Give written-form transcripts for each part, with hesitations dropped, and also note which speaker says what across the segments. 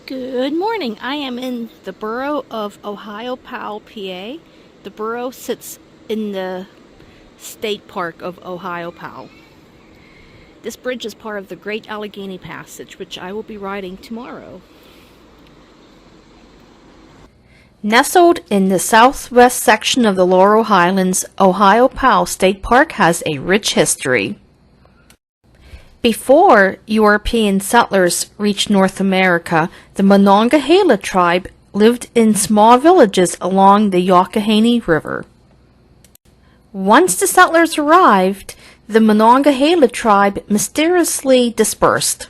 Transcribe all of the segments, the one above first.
Speaker 1: Good morning. I am in the Borough of Ohiopyle, PA. The borough sits in the State Park of Ohiopyle. This bridge is part of the Great Allegheny Passage, which I will be riding tomorrow. Nestled in the southwest section of the Laurel Highlands, Ohiopyle State Park has a rich history. Before European settlers reached North America, the Monongahela tribe lived in small villages along the Youghiogheny River. Once the settlers arrived, the Monongahela tribe mysteriously dispersed.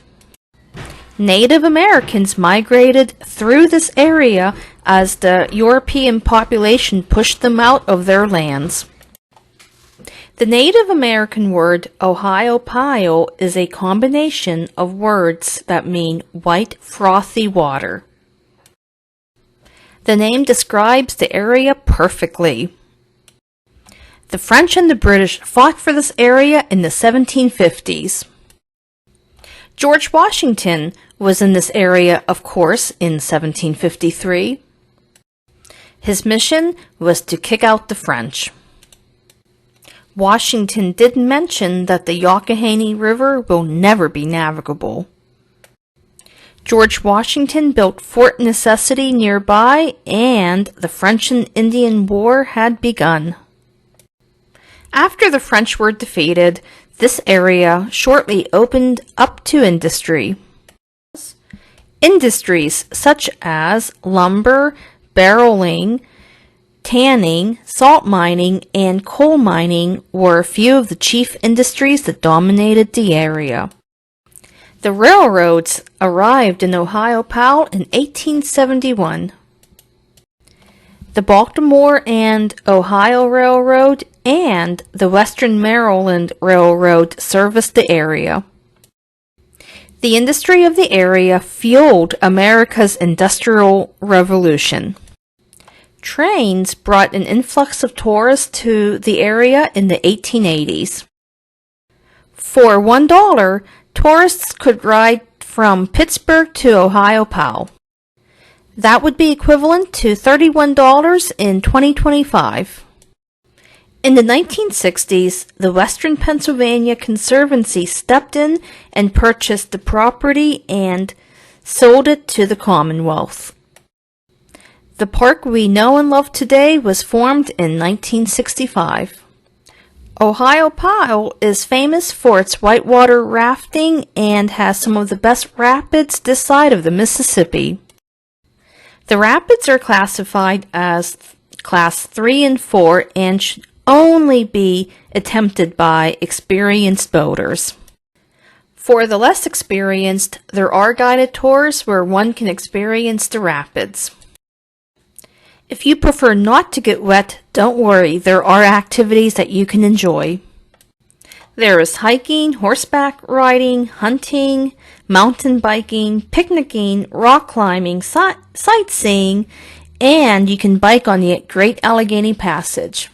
Speaker 1: Native Americans migrated through this area as the European population pushed them out of their lands. The Native American word Ohiopyle is a combination of words that mean white frothy water. The name describes the area perfectly. The French and the British fought for this area in the 1750s. George Washington was in this area, of course, in 1753. His mission was to kick out the French. Washington did mention that the Youghiogheny River will never be navigable. George Washington built Fort Necessity nearby, and the French and Indian War had begun. After the French were defeated, this area shortly opened up to industry. Industries such as lumber, barreling, tanning, salt mining, and coal mining were a few of the chief industries that dominated the area. The railroads arrived in Ohiopyle in 1871. The Baltimore and Ohio Railroad and the Western Maryland Railroad serviced the area. The industry of the area fueled America's Industrial Revolution. Trains brought an influx of tourists to the area in the 1880s. For $1, tourists could ride from Pittsburgh to Ohiopyle. That would be equivalent to $31 in 2025. In the 1960s, the Western Pennsylvania Conservancy stepped in and purchased the property and sold it to the Commonwealth. The park we know and love today was formed in 1965. Ohiopyle is famous for its whitewater rafting and has some of the best rapids this side of the Mississippi. The rapids are classified as Class 3 and 4 and should only be attempted by experienced boaters. For the less experienced, there are guided tours where one can experience the rapids. If you prefer not to get wet, don't worry, there are activities that you can enjoy. There is hiking, horseback riding, hunting, mountain biking, picnicking, rock climbing, sightseeing, and you can bike on the Great Allegheny Passage.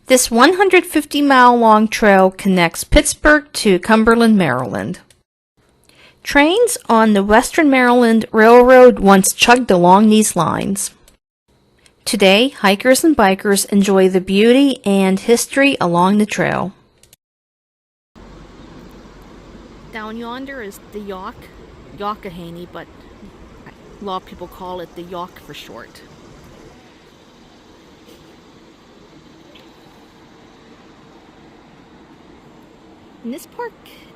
Speaker 1: This 150-mile-long trail connects Pittsburgh to Cumberland, Maryland. Trains on the Western Maryland Railroad once chugged along these lines. Today, hikers and bikers enjoy the beauty and history along the trail. Down yonder is the Youghiogheny, but a lot of people call it the Yough for short. And this park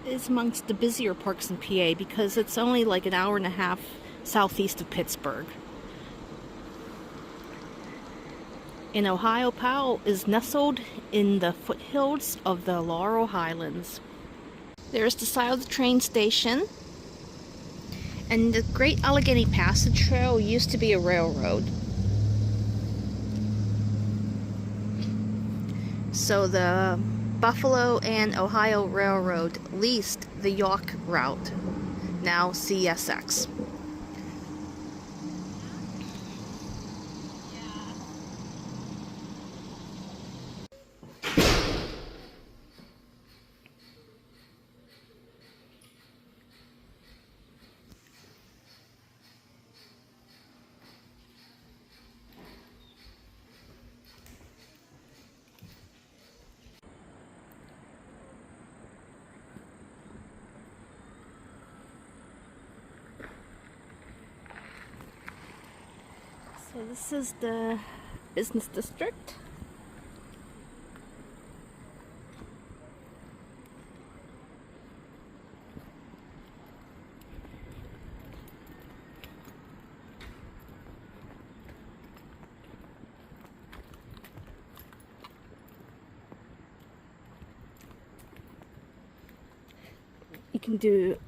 Speaker 1: is amongst the busier parks in PA because it's only like an hour and a half southeast of Pittsburgh. And Ohiopyle is nestled in the foothills of the Laurel Highlands. There's the side of the train station. And the Great Allegheny Passage Trail used to be a railroad. So the Buffalo and Ohio Railroad leased the Yough route, now CSX. So this is the business district. You can do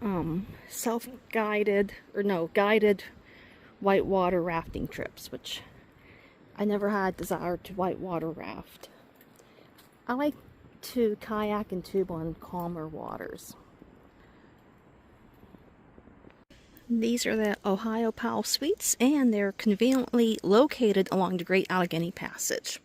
Speaker 1: self-guided, or no, guided whitewater rafting trips, which I never had desire to whitewater raft. I like to kayak and tube on calmer waters. These are the Ohiopyle Suites, and they're conveniently located along the Great Allegheny Passage.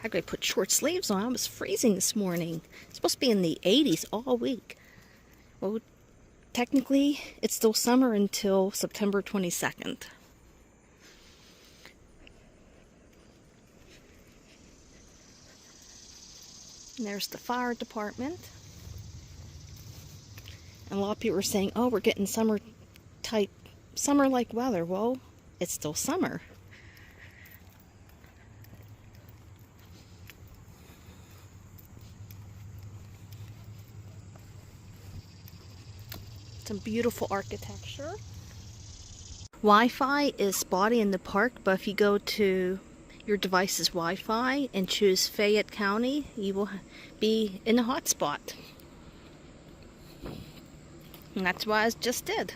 Speaker 1: I could put short sleeves on. I was freezing this morning. It's supposed to be in the 80s all week. Well, technically, it's still summer until September 22nd. And there's the fire department. And a lot of people are saying, oh, we're getting summer-like weather. Well, it's still summer. Some beautiful architecture. Wi-Fi is spotty in the park, but if you go to your device's Wi-Fi and choose Fayette County, you will be in a hotspot. And that's what I just did.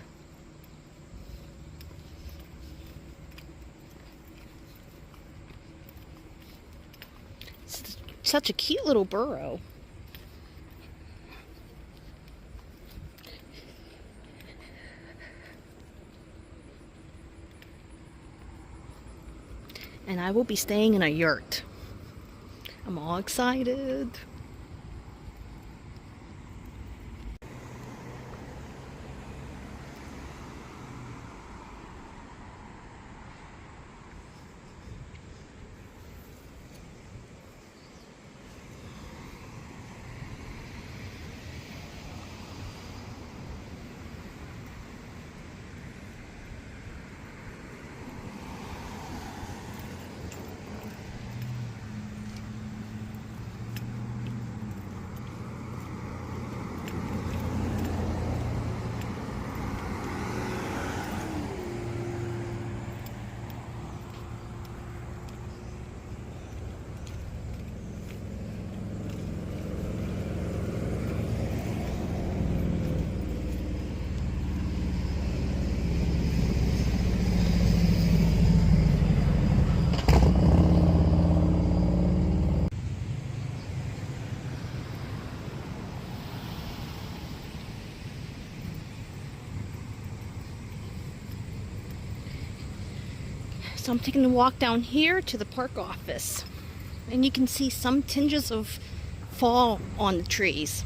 Speaker 1: It's such a cute little borough. And I will be staying in a yurt. I'm all excited. So I'm taking a walk down here to the park office, and you can see some tinges of fall on the trees.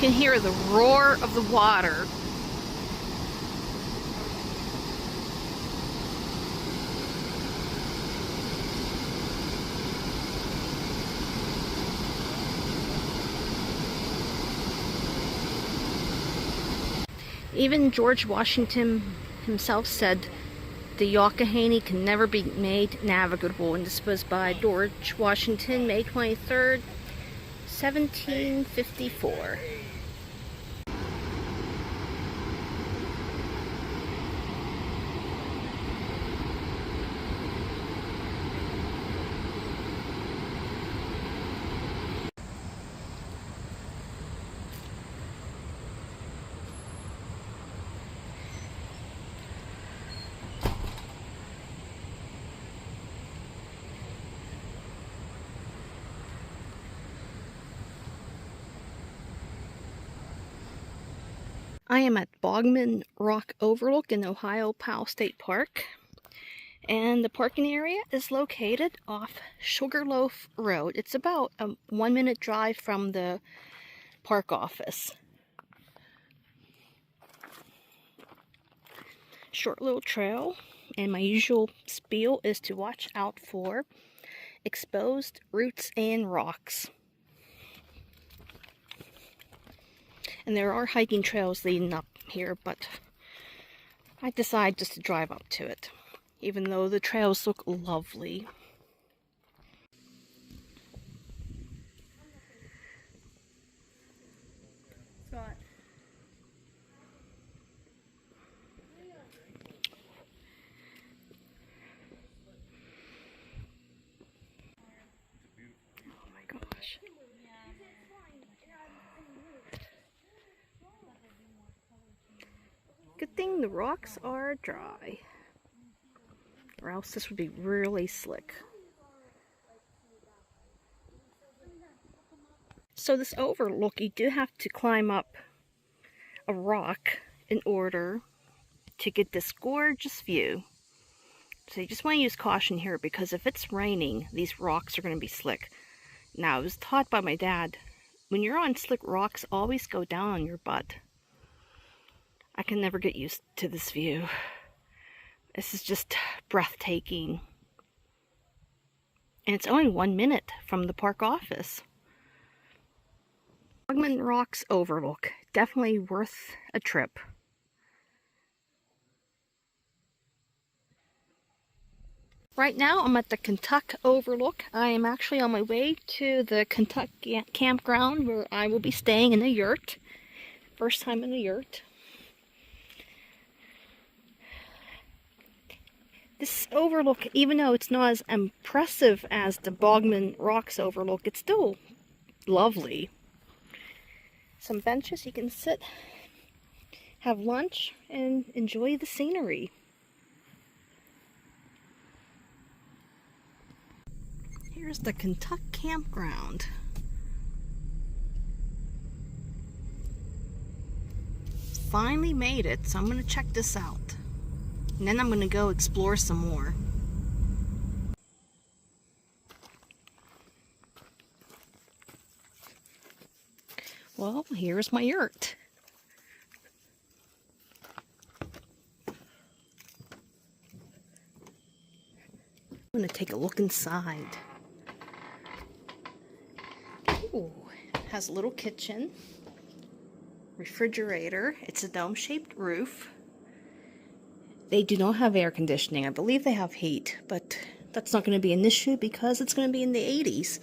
Speaker 1: can hear the roar of the water. Even George Washington himself said the Youghiogheny can never be made navigable, and this was by George Washington, May 23rd, 1754. I am at Baughman Rock Overlook in Ohiopyle State Park, and the parking area is located off Sugarloaf Road. It's about a 1-minute drive from the park office. Short little trail, and my usual spiel is to watch out for exposed roots and rocks. And there are hiking trails leading up here, but I decided just to drive up to it, even though the trails look lovely. Scott. Oh my gosh. Good thing the rocks are dry, or else this would be really slick. So this overlook, you do have to climb up a rock in order to get this gorgeous view. So you just want to use caution here, because if it's raining, these rocks are going to be slick. Now, I was taught by my dad, when you're on slick rocks, always go down on your butt. I can never get used to this view. This is just breathtaking. And it's only 1 minute from the park office. Baughman Rocks Overlook. Definitely worth a trip. Right now I'm at the Kentuck Overlook. I am actually on my way to the Kentuck Campground, where I will be staying in a yurt. First time in a yurt. This overlook, even though it's not as impressive as the Baughman Rocks Overlook, it's still lovely. Some benches you can sit, have lunch, and enjoy the scenery. Here's the Kentuck Campground. Finally made it, so I'm going to check this out. And then I'm going to go explore some more. Well, here's my yurt. I'm going to take a look inside. Ooh, it has a little kitchen, refrigerator. It's a dome-shaped roof. They do not have air conditioning. I believe they have heat, but that's not going to be an issue because it's going to be in the 80s.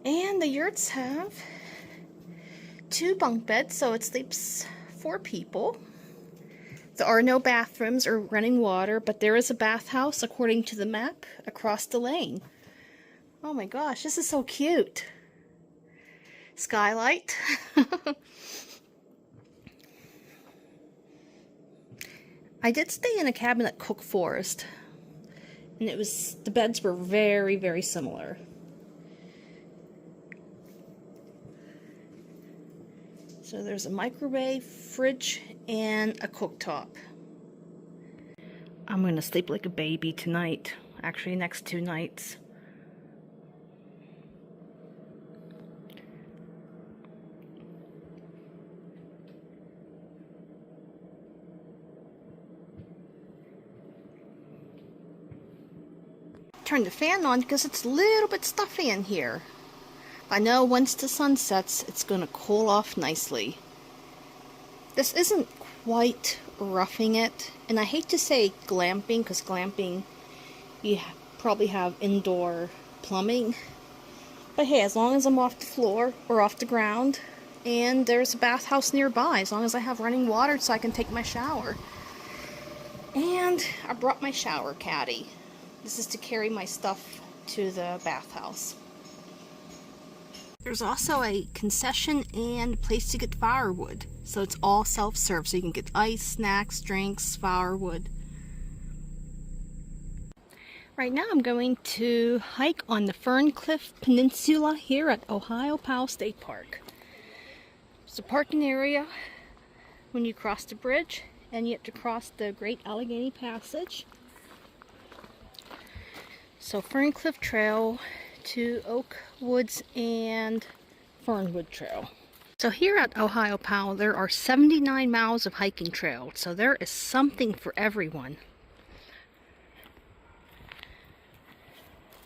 Speaker 1: And the yurts have 2 bunk beds, so it sleeps 4 people. There are no bathrooms or running water, but there is a bathhouse, according to the map, across the lane. Oh my gosh, this is so cute. Skylight. I did stay in a cabin at Cook Forest, and the beds were very, very similar. So there's a microwave, fridge, and a cooktop. I'm going to sleep like a baby tonight. Actually, next 2 nights. turn the fan on because it's a little bit stuffy in here. I know once the sun sets, it's going to cool off nicely. This isn't quite roughing it, and I hate to say glamping, because glamping, you probably have indoor plumbing. But hey, as long as I'm off the floor, or off the ground, and there's a bathhouse nearby, as long as I have running water so I can take my shower. And I brought my shower caddy. This is to carry my stuff to the bathhouse. There's also a concession and place to get firewood. So it's all self-serve, so you can get ice, snacks, drinks, firewood. Right now I'm going to hike on the Ferncliff Peninsula here at Ohiopyle State Park. It's a parking area when you cross the bridge, and you have to cross the Great Allegheny Passage. So Ferncliff Trail to Oak Woods and Fernwood Trail. So here at Ohiopyle, there are 79 miles of hiking trail, so there is something for everyone.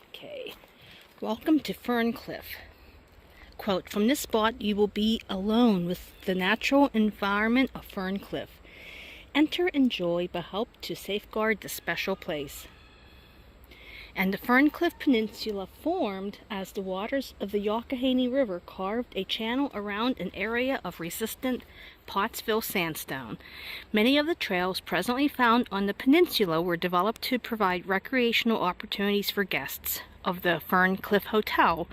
Speaker 1: Okay, welcome to Ferncliff. Quote, from this spot you will be alone with the natural environment of Ferncliff. Enter, enjoy, but help to safeguard the special place. And the Ferncliff Peninsula formed as the waters of the Youghiogheny River carved a channel around an area of resistant Pottsville sandstone. Many of the trails presently found on the peninsula were developed to provide recreational opportunities for guests of the Ferncliff Hotel,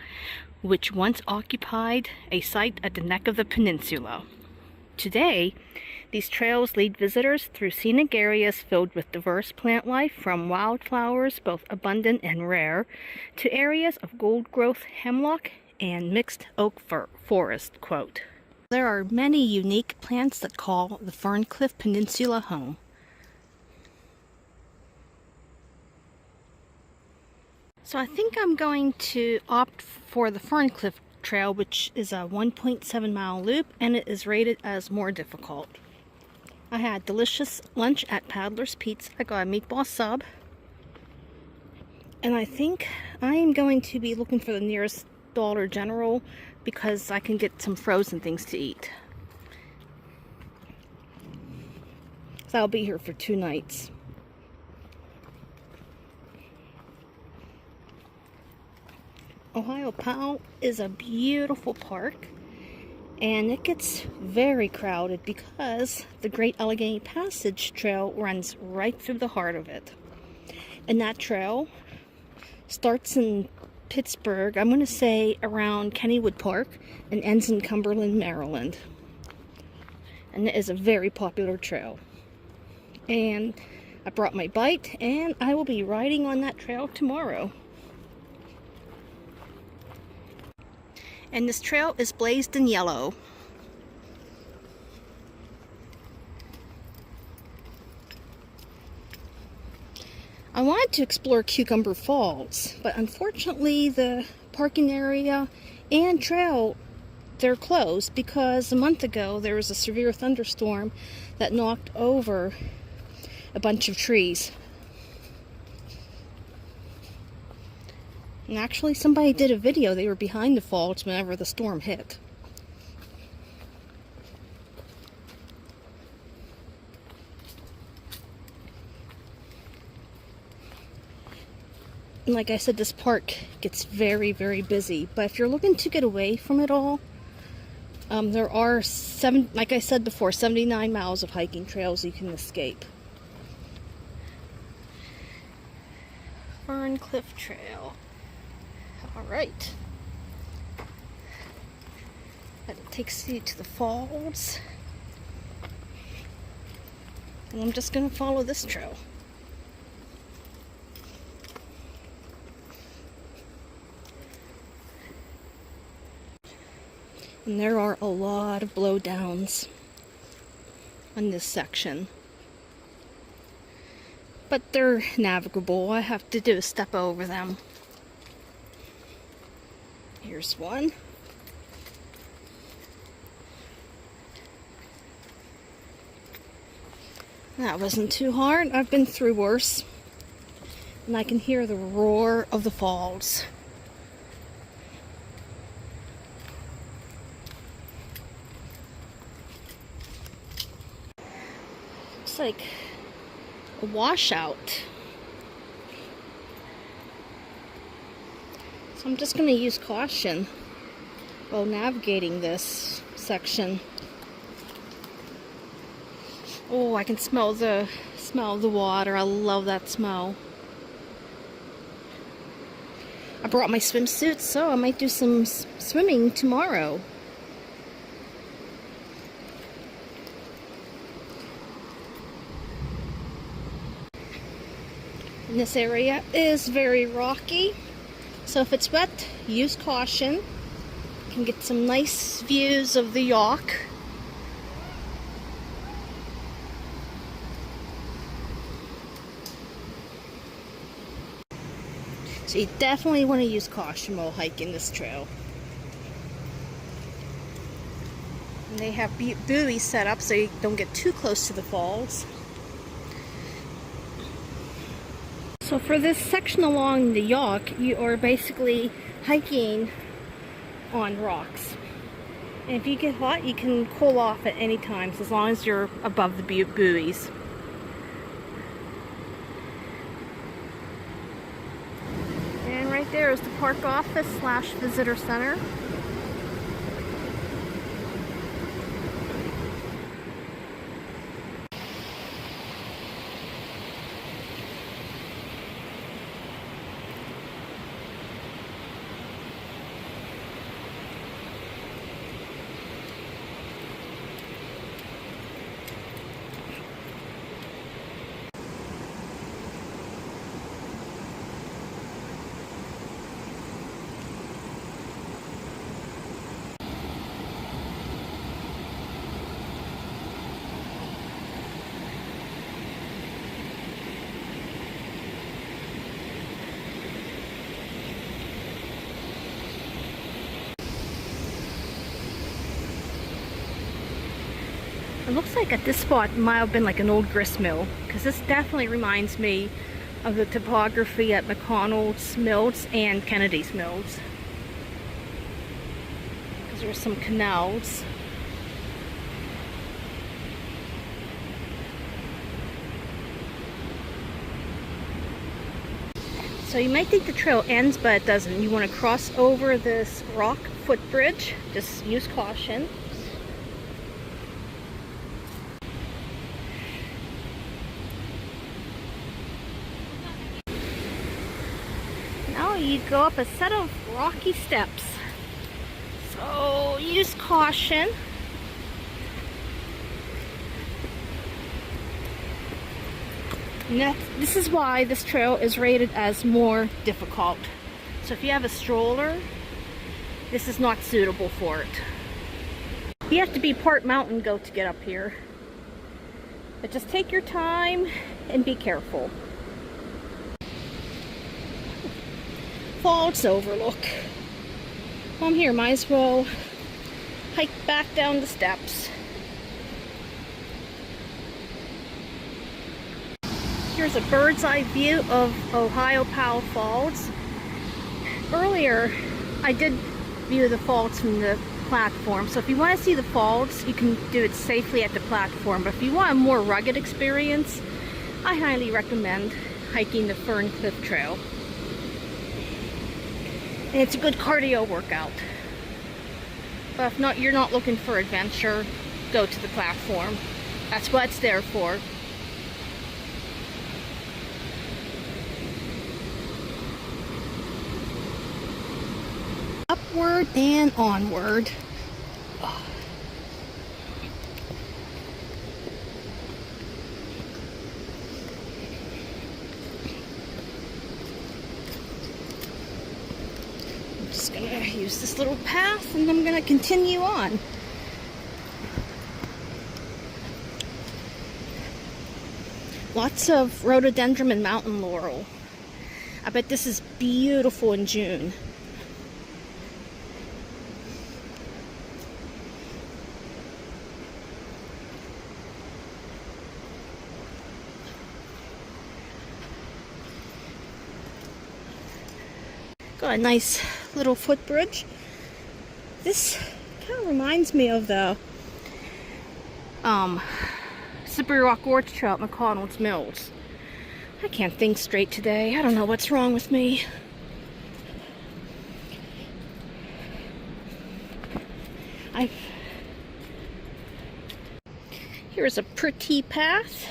Speaker 1: which once occupied a site at the neck of the peninsula. Today, these trails lead visitors through scenic areas filled with diverse plant life, from wildflowers, both abundant and rare, to areas of gold-growth hemlock and mixed oak forest. Quote, there are many unique plants that call the Ferncliff Peninsula home. So I think I'm going to opt for the Ferncliff Trail, which is a 1.7 mile loop, and it is rated as more difficult. I had delicious lunch at Paddler's Pizza. I got a meatball sub, and I think I am going to be looking for the nearest Dollar General because I can get some frozen things to eat. So I'll be here for 2 nights. Ohiopyle is a beautiful park, and it gets very crowded because the Great Allegheny Passage trail runs right through the heart of it. And that trail starts in Pittsburgh, I'm going to say around Kennywood Park, and ends in Cumberland, Maryland. And it is a very popular trail. And I brought my bike, and I will be riding on that trail tomorrow. And this trail is blazed in yellow. I wanted to explore Cucumber Falls, but unfortunately the parking area and trail, they're closed because a month ago there was a severe thunderstorm that knocked over a bunch of trees. And actually somebody did a video. They were behind the falls whenever the storm hit. And like I said, this park gets very, very busy. But if you're looking to get away from it all, there are, like I said before, 79 miles of hiking trails you can escape. Ferncliff Trail. Alright. That takes you to the falls. And I'm just going to follow this trail. And there are a lot of blowdowns on this section. But they're navigable. All I have to do is step over them. Here's one. That wasn't too hard. I've been through worse. and I can hear the roar of the falls. Looks like a washout. So I'm just going to use caution while navigating this section. Oh, I can smell the water. I love that smell. I brought my swimsuit, so I might do some swimming tomorrow. And this area is very rocky, so if it's wet, use caution. You can get some nice views of the Youghiogheny. So you definitely want to use caution while hiking this trail. And they have buoys set up so you don't get too close to the falls. So for this section along the Youghiogheny, you are basically hiking on rocks. And if you get hot, you can cool off at any time, so as long as you're above the buoys. And right there is the park office / visitor center. It looks like at this spot might have been like an old grist mill, because this definitely reminds me of the topography at McConnell's Mills and Kennedy's Mills. Because there's some canals. So you might think the trail ends, but it doesn't. You want to cross over this rock footbridge. Just use caution. Now you go up a set of rocky steps. So use caution. This is why this trail is rated as more difficult. So if you have a stroller, this is not suitable for it. You have to be part mountain goat to get up here. But just take your time and be careful. Falls Overlook. Well, I'm here, might as well hike back down the steps. Here's a bird's eye view of Ohiopyle Falls. Earlier, I did view the falls from the platform, so if you want to see the falls, you can do it safely at the platform. But if you want a more rugged experience, I highly recommend hiking the Ferncliff Trail. And it's a good cardio workout. But if not, you're not looking for adventure, go to the platform. That's what it's there for. Upward and onward. I'm just gonna use this little path and I'm gonna continue on. Lots of rhododendron and mountain laurel. I bet this is beautiful in June.
Speaker 2: Got a nice little footbridge. This kind of reminds me of the Slippery Rock Gorge Trail at McConnell's Mills. I can't think straight today. I don't know what's wrong with me. Here's a pretty path.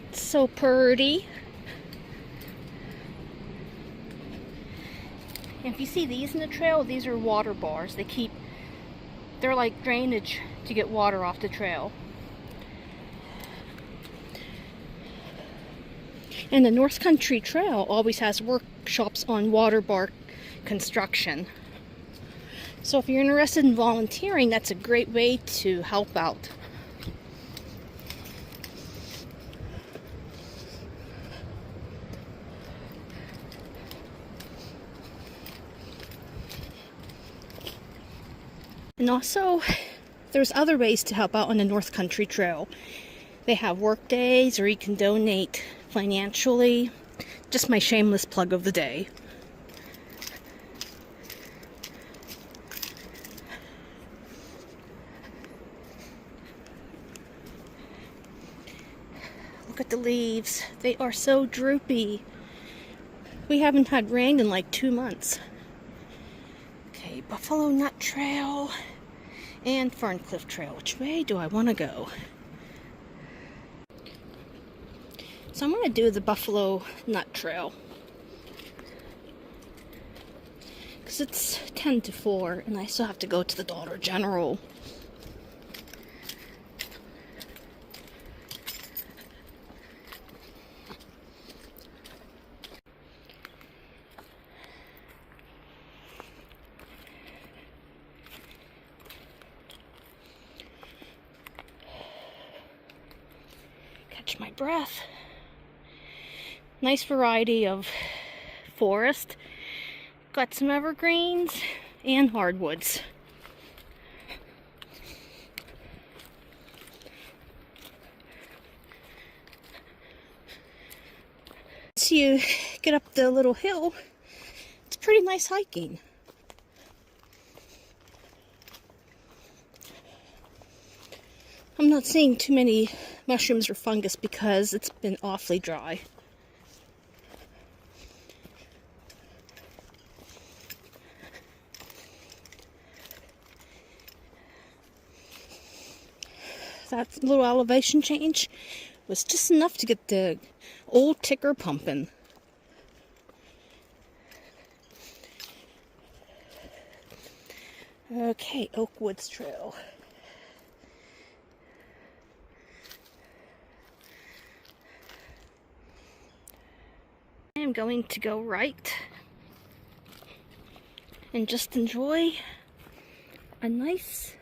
Speaker 2: It's so pretty. And if you see these in the trail, these are water bars. They're like drainage to get water off the trail. And the North Country Trail always has workshops on water bar construction. So if you're interested in volunteering, that's a great way to help out. And also, there's other ways to help out on the North Country Trail. They have work days, or you can donate financially. Just my shameless plug of the day. Look at the leaves. They are so droopy. We haven't had rain in like 2 months. Okay, Buffalo Nut Trail and Ferncliff Trail. Which way do I want to go? So I'm going to do the Buffalo Nut Trail. Because it's 10 to 4 and I still have to go to the Dollar General. Catch my breath. Nice variety of forest. Got some evergreens and hardwoods. Once you get up the little hill, it's pretty nice hiking. I'm not seeing too many mushrooms or fungus because it's been awfully dry. That little elevation change was just enough to get the old ticker pumping. Okay, Oakwoods Trail. I am going to go right and just enjoy a nice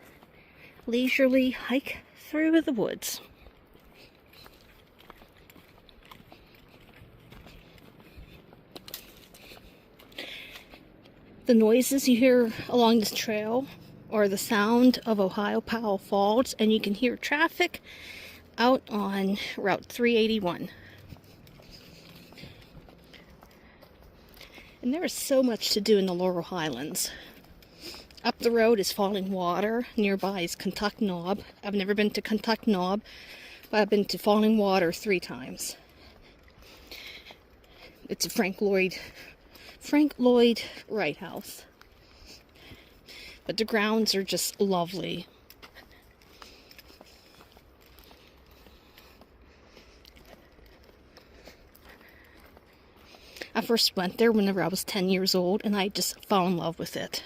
Speaker 2: leisurely hike through the woods. The noises you hear along this trail are the sound of Ohiopyle Falls, and you can hear traffic out on Route 381. And there is so much to do in the Laurel Highlands. Up the road is Falling Water. Nearby is Kentuck Knob. I've never been to Kentuck Knob, but I've been to Falling Water 3 times. It's a Frank Lloyd Wright house. But the grounds are just lovely. I first went there whenever I was 10 years old, and I just fell in love with it.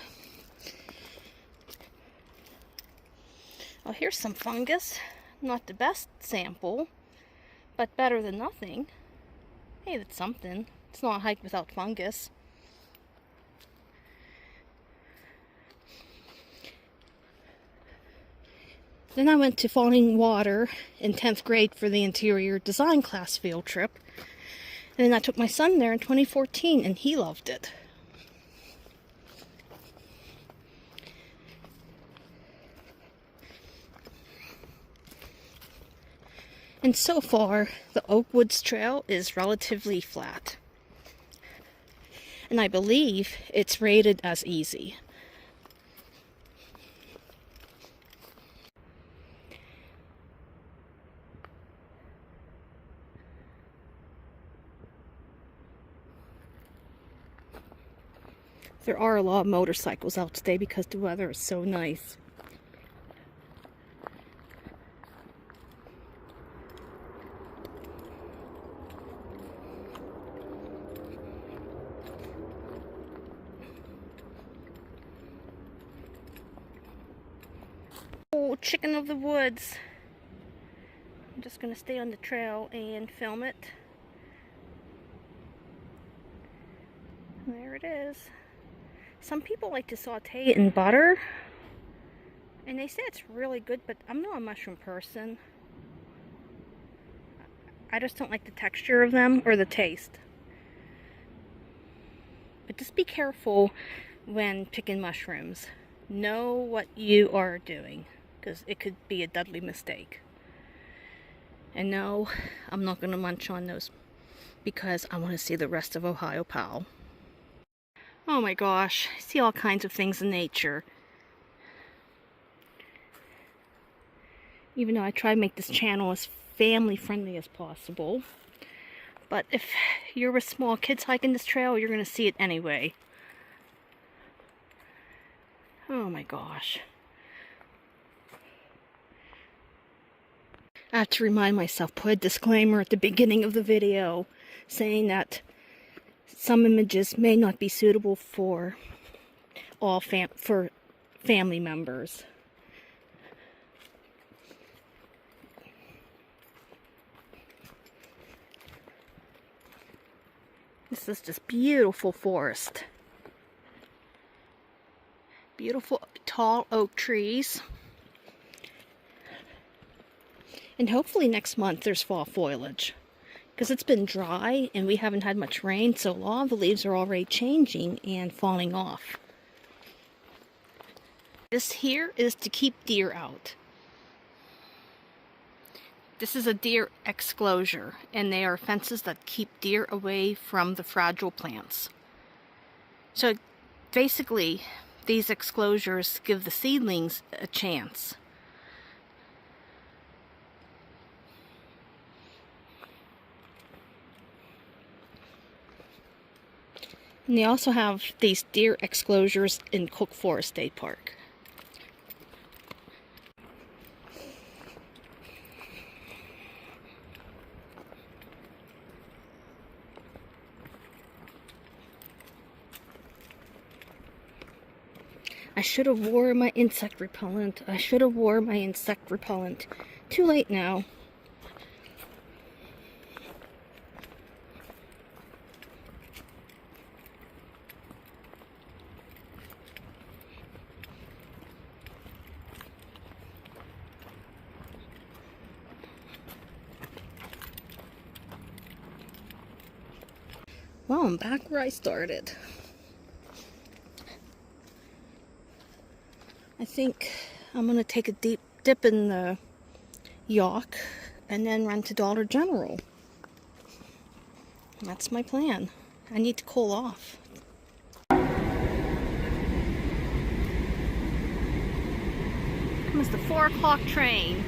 Speaker 2: Oh, here's some fungus. Not the best sample, but better than nothing. Hey, that's something. It's not a hike without fungus. Then I went to Falling Water in 10th grade for the interior design class field trip. And then I took my son there in 2014, and he loved it. And so far, the Oakwoods Trail is relatively flat. and I believe it's rated as easy. There are a lot of motorcycles out today because the weather is so nice. Oh, chicken of the woods. I'm just going to stay on the trail and film it. There it is. Some people like to saute it in butter, and they say it's really good, but I'm not a mushroom person. I just don't like the texture of them or the taste. But just be careful when picking mushrooms. Know what you are doing, because it could be a deadly mistake. And no, I'm not going to munch on those because I want to see the rest of Ohiopyle. Oh my gosh, I see all kinds of things in nature. Even though I try to make this channel as family friendly as possible. But if you're with small kids hiking this trail, you're going to see it anyway. Oh my gosh. I have to remind myself, put a disclaimer at the beginning of the video saying that some images may not be suitable for all family members. This is just beautiful forest. Beautiful tall oak trees. And hopefully next month there's fall foliage. Because it's been dry and we haven't had much rain, so a lot of the leaves are already changing and falling off. This here is to keep deer out. This is a deer exclosure, and they are fences that keep deer away from the fragile plants. So basically, these exclosures give the seedlings a chance. And they also have these deer exclosures in Ohiopyle State Park. I should have wore my insect repellent. Too late now. Well, I'm back where I started. I think I'm going to take a deep dip in the Youghiogheny and then run to Dollar General. That's my plan. I need to cool off. Comes the 4 o'clock train.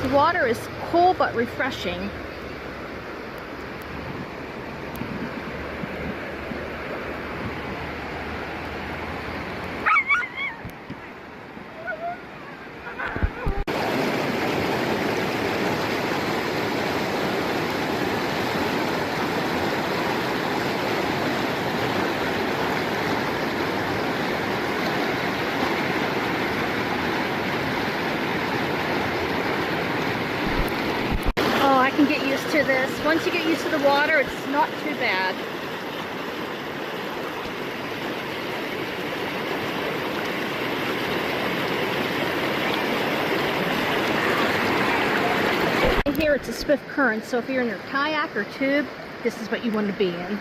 Speaker 2: The water is cool but refreshing. can get used to this. Once you get used to the water, it's not too bad. Here it's a swift current, so if you're in your kayak or tube, this is what you want to be in.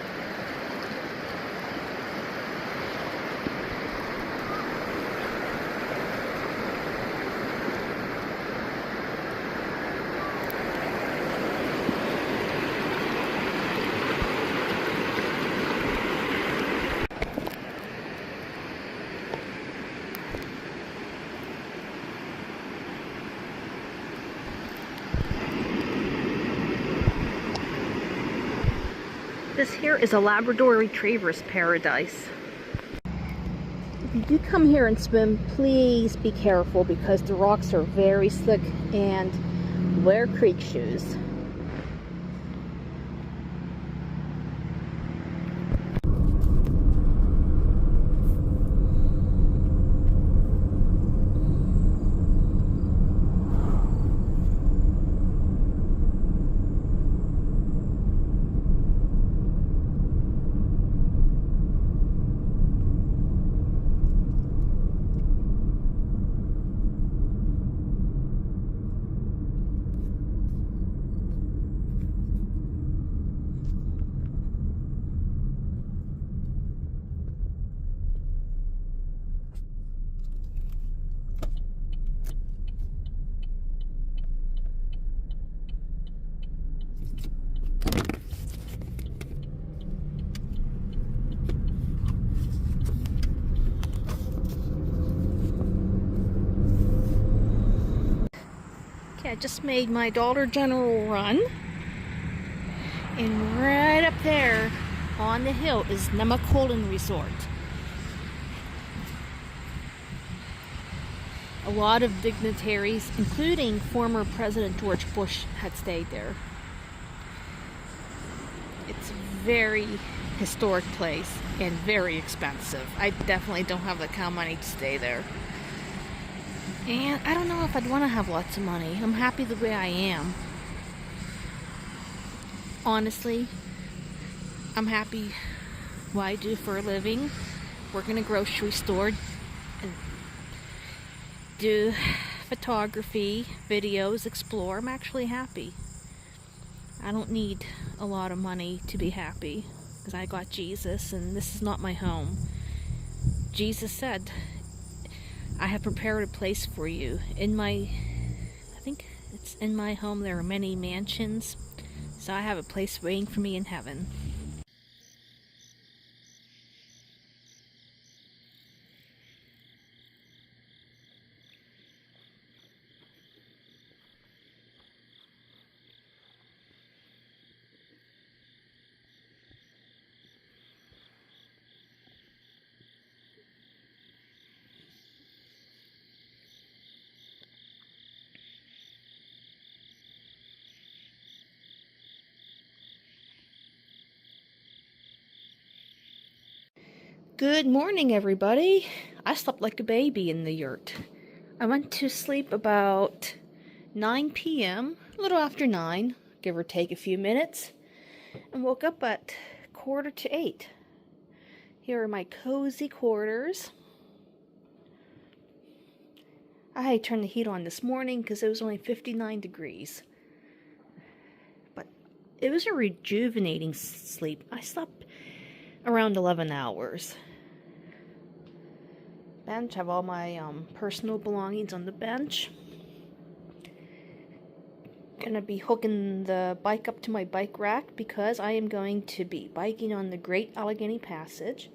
Speaker 2: This here is a Labrador Retriever's paradise. If you do come here and swim, please be careful because the rocks are very slick, and wear creek shoes. I just made my Dollar General run, and right up there on the hill is Nemicolin Resort. A lot of dignitaries, including former President George Bush, had stayed there. It's a very historic place and very expensive. I definitely don't have the kind of money to stay there. And I don't know if I'd want to have lots of money. I'm happy the way I am. Honestly, I'm happy what I do for a living. Work in a grocery store and do photography, videos, explore. I'm actually happy. I don't need a lot of money to be happy because I got Jesus and this is not my home. Jesus said, I have prepared a place for you. I think it's in my home there are many mansions, so I have a place waiting for me in heaven. Good morning, everybody. I slept like a baby in the yurt. I went to sleep about 9 p.m., a little after 9, give or take a few minutes, and woke up at 7:45. Here are my cozy quarters. I had to turn the heat on this morning because it was only 59 degrees. But it was a rejuvenating sleep. I slept around 11 hours. Bench, have all my personal belongings on the bench. Gonna be hooking the bike up to my bike rack because I am going to be biking on the Great Allegheny Passage.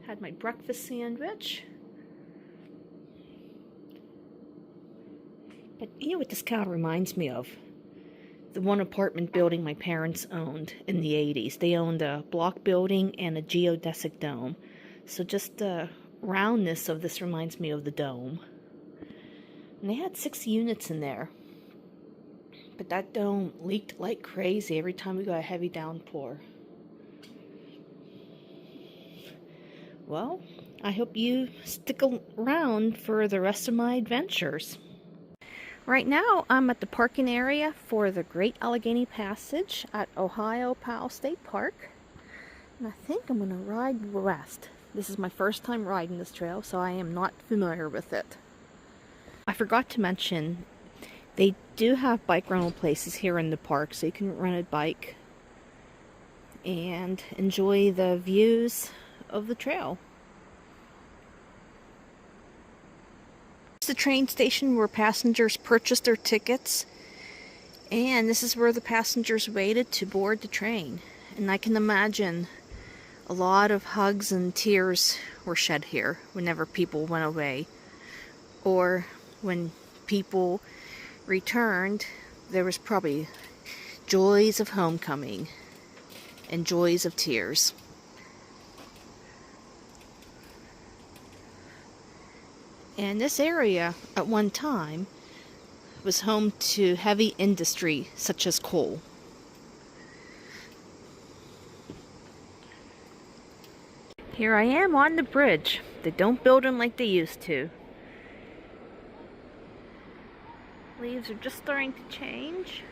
Speaker 2: Had my breakfast sandwich. But you know what this cow reminds me of? The one apartment building my parents owned in the 80s. They owned a block building and a geodesic dome. So just the roundness of this reminds me of the dome. And they had 6 units in there. But that dome leaked like crazy every time we got a heavy downpour. Well, I hope you stick around for the rest of my adventures. Right now, I'm at the parking area for the Great Allegheny Passage at Ohiopyle State Park. And I think I'm going to ride west. This is my first time riding this trail, so I am not familiar with it. I forgot to mention, they do have bike rental places here in the park, so you can rent a bike and enjoy the views of the trail. It's the train station where passengers purchased their tickets, and this is where the passengers waited to board the train. And I can imagine a lot of hugs and tears were shed here whenever people went away, or when people returned. There was probably joys of homecoming and joys of tears. And this area, at one time, was home to heavy industry such as coal. Here I am on the bridge. They don't build them like they used to. Leaves are just starting to change.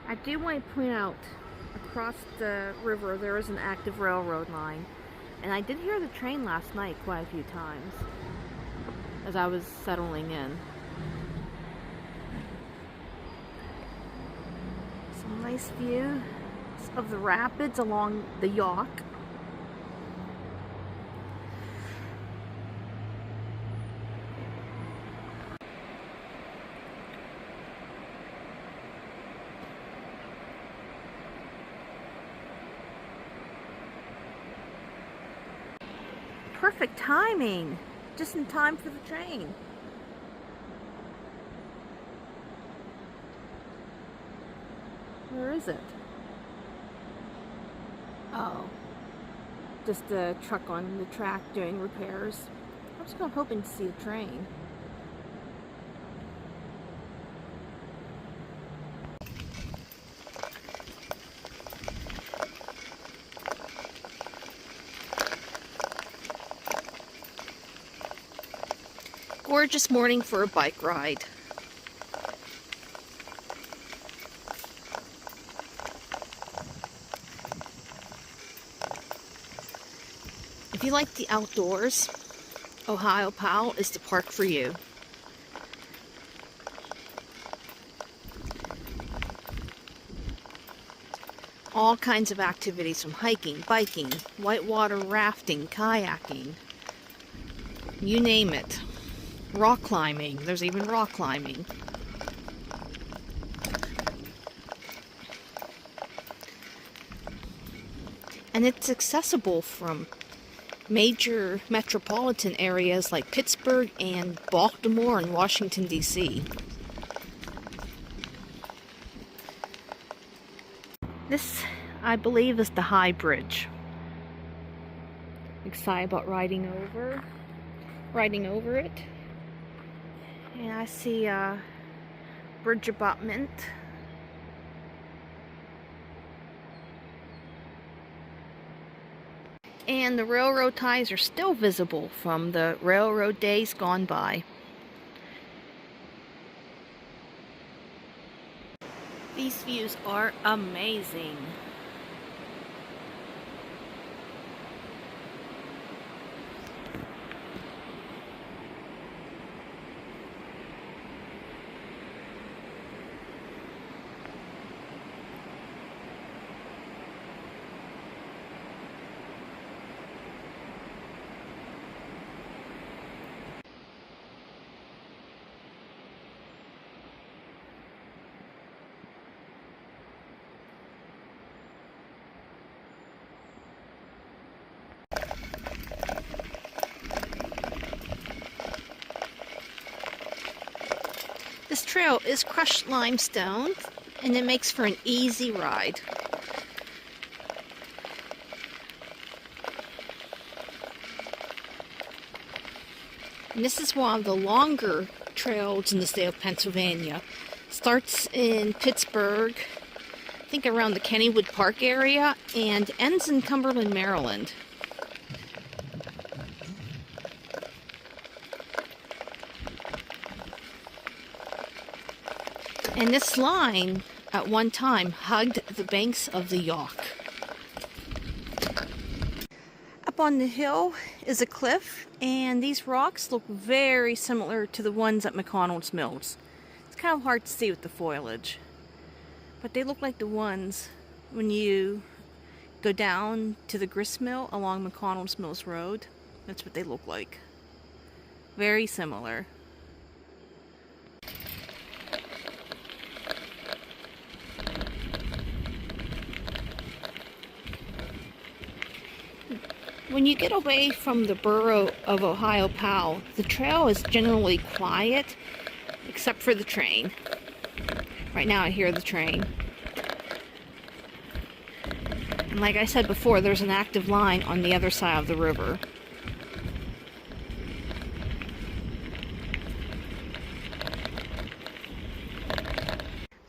Speaker 2: I do want to point out, across the river there is an active railroad line. And I did hear the train last night quite a few times as I was settling in. Some nice view of the rapids along the Youghiogheny. Perfect timing, just in time for the train. Where is it? Oh, just a truck on the track doing repairs. I was kind of hoping to see a train. Gorgeous morning for a bike ride. If you like the outdoors, Ohiopyle is the park for you. All kinds of activities, from hiking, biking, whitewater rafting, kayaking, you name it. Rock climbing. There's even rock climbing. And it's accessible from major metropolitan areas like Pittsburgh and Baltimore and Washington, D.C. This, I believe, is the High Bridge. Excited about riding over it. And I see a bridge abutment. And the railroad ties are still visible from the railroad days gone by. These views are amazing. This trail is crushed limestone, and it makes for an easy ride. And this is one of the longer trails in the state of Pennsylvania. Starts in Pittsburgh, I think around the Kennywood Park area, and ends in Cumberland, Maryland. And this line, at one time, hugged the banks of the Yawk. Up on the hill is a cliff, and these rocks look very similar to the ones at McConnell's Mills. It's kind of hard to see with the foliage, but they look like the ones when you go down to the grist mill along McConnell's Mills Road. That's what they look like. Very similar. When you get away from the Borough of Ohiopyle, the trail is generally quiet, except for the train. Right now I hear the train. And like I said before, there's an active line on the other side of the river.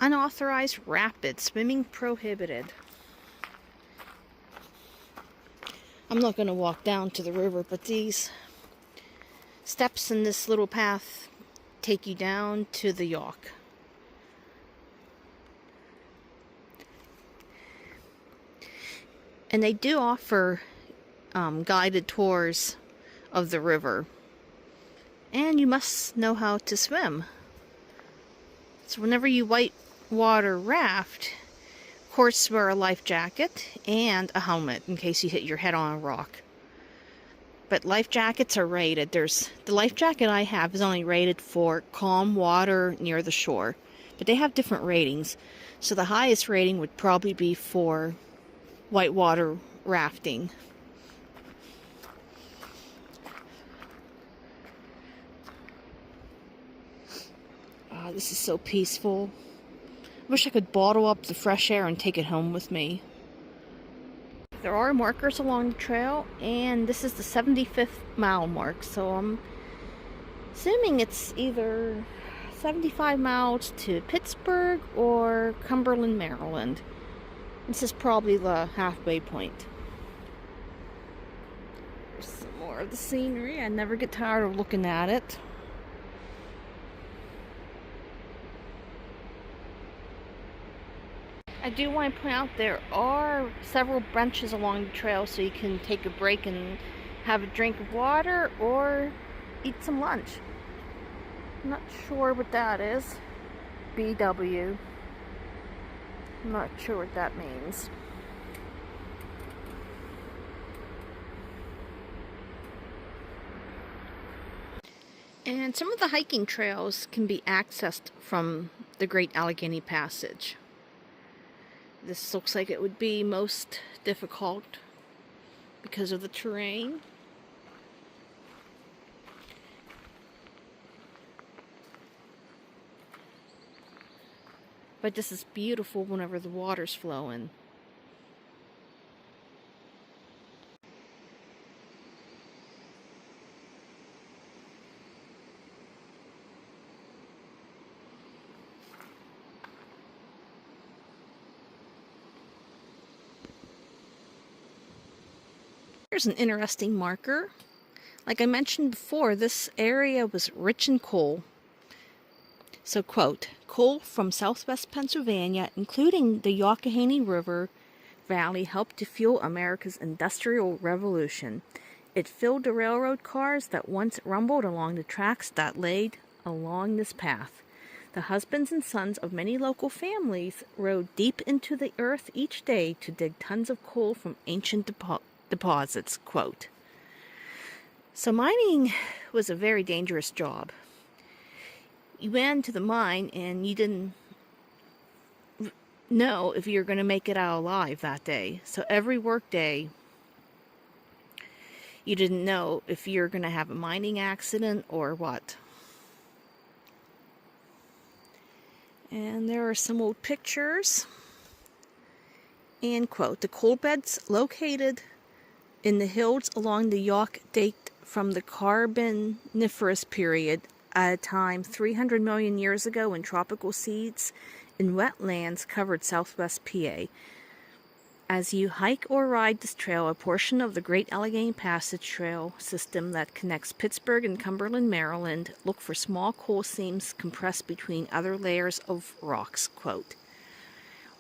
Speaker 2: Unauthorized rapid swimming prohibited. I'm not going to walk down to the river, but these steps in this little path take you down to the Yawk. And they do offer guided tours of the river. And you must know how to swim. So whenever you whitewater raft, of course wear a life jacket and a helmet in case you hit your head on a rock. But life jackets are rated. The life jacket I have is only rated for calm water near the shore. But they have different ratings. So the highest rating would probably be for whitewater rafting. This is so peaceful. I wish I could bottle up the fresh air and take it home with me. There are markers along the trail, and this is the 75th mile mark, so I'm assuming it's either 75 miles to Pittsburgh or Cumberland, Maryland. This is probably the halfway point. There's some more of the scenery. I never get tired of looking at it. I do want to point out there are several benches along the trail so you can take a break and have a drink of water or eat some lunch. I'm not sure what that is. BW. I'm not sure what that means. And some of the hiking trails can be accessed from the Great Allegheny Passage. This looks like it would be most difficult because of the terrain. But this is beautiful whenever the water's flowing. Here's an interesting marker. Like I mentioned before, this area was rich in coal. So, quote, coal from southwest Pennsylvania, including the Youghiogheny River Valley, helped to fuel America's Industrial Revolution. It filled the railroad cars that once rumbled along the tracks that laid along this path. The husbands and sons of many local families rode deep into the earth each day to dig tons of coal from ancient deposits, quote. So mining was a very dangerous job. You went into the mine and you didn't know if you were going to make it out alive that day. So every work day, you didn't know if you're going to have a mining accident or what. And there are some old pictures. And quote, the coal beds located in the hills along the Yawk date from the Carboniferous period, at a time 300 million years ago, when tropical seeds in wetlands covered southwest PA. As you hike or ride this trail, a portion of the Great Allegheny Passage trail system that connects Pittsburgh and Cumberland, Maryland, look for small coal seams compressed between other layers of rocks, quote.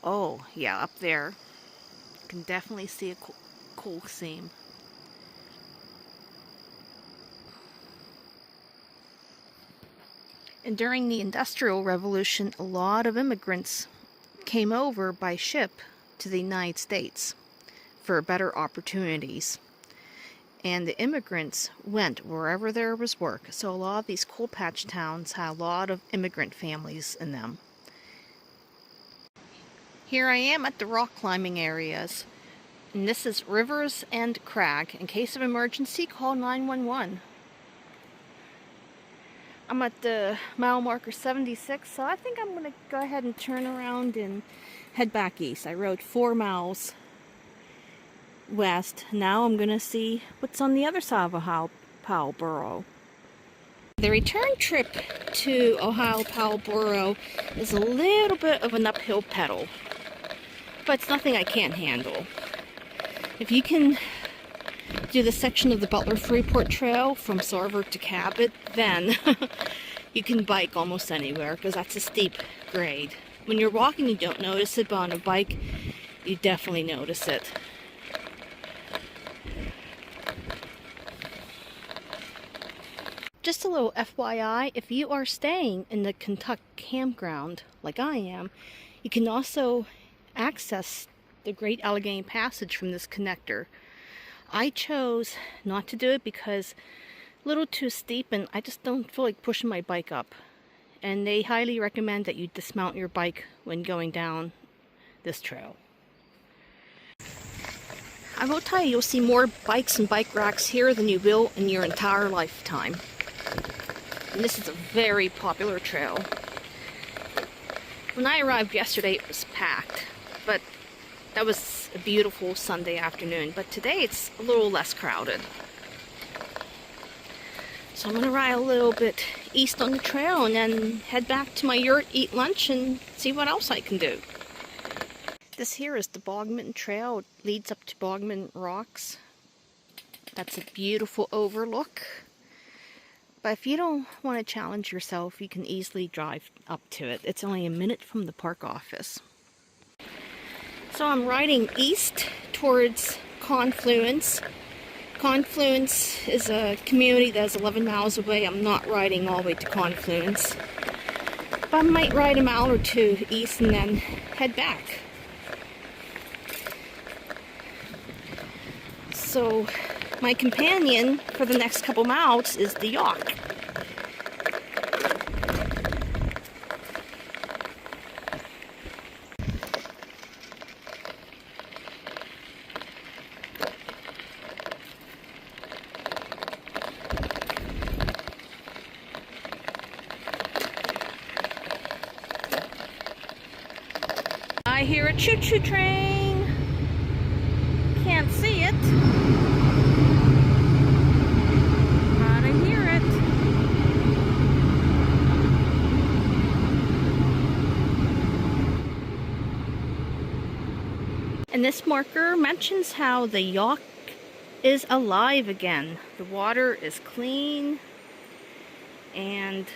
Speaker 2: Oh, yeah, up there. You can definitely see a coal seam. And during the Industrial Revolution, a lot of immigrants came over by ship to the United States for better opportunities. And the immigrants went wherever there was work. So a lot of these coal patch towns had a lot of immigrant families in them. Here I am at the rock climbing areas. And this is Rivers and Crag. In case of emergency, call 911. I'm at the mile marker 76, so I think I'm going to go ahead and turn around and head back east. I rode 4 miles west. Now I'm going to see what's on the other side of Ohiopyle Borough. The return trip to Ohiopyle Borough is a little bit of an uphill pedal, but it's nothing I can't handle. If you can do the section of the Butler-Freeport Trail from Sarver to Cabot, then you can bike almost anywhere because that's a steep grade. When you're walking you don't notice it, but on a bike you definitely notice it. Just a little FYI, if you are staying in the Kentuck Campground like I am, you can also access the Great Allegheny Passage from this connector. I chose not to do it because a little too steep and I just don't feel like pushing my bike up. And they highly recommend that you dismount your bike when going down this trail. I will tell you, you'll see more bikes and bike racks here than you will in your entire lifetime. And this is a very popular trail. When I arrived yesterday it was packed, but that was a beautiful Sunday afternoon, but today it's a little less crowded. So I'm going to ride a little bit east on the trail and then head back to my yurt, eat lunch, and see what else I can do. This here is the Baughman Trail. It leads up to Baughman Rocks. That's a beautiful overlook. But if you don't want to challenge yourself, you can easily drive up to it. It's only a minute from the park office. So I'm riding east towards Confluence. Confluence is a community that's 11 miles away. I'm not riding all the way to Confluence. But I might ride a mile or two east and then head back. So my companion for the next couple miles is the yak. I hear a choo-choo train. Can't see it, but I hear it. And this marker mentions how the Youghiogheny is alive again. The water is clean and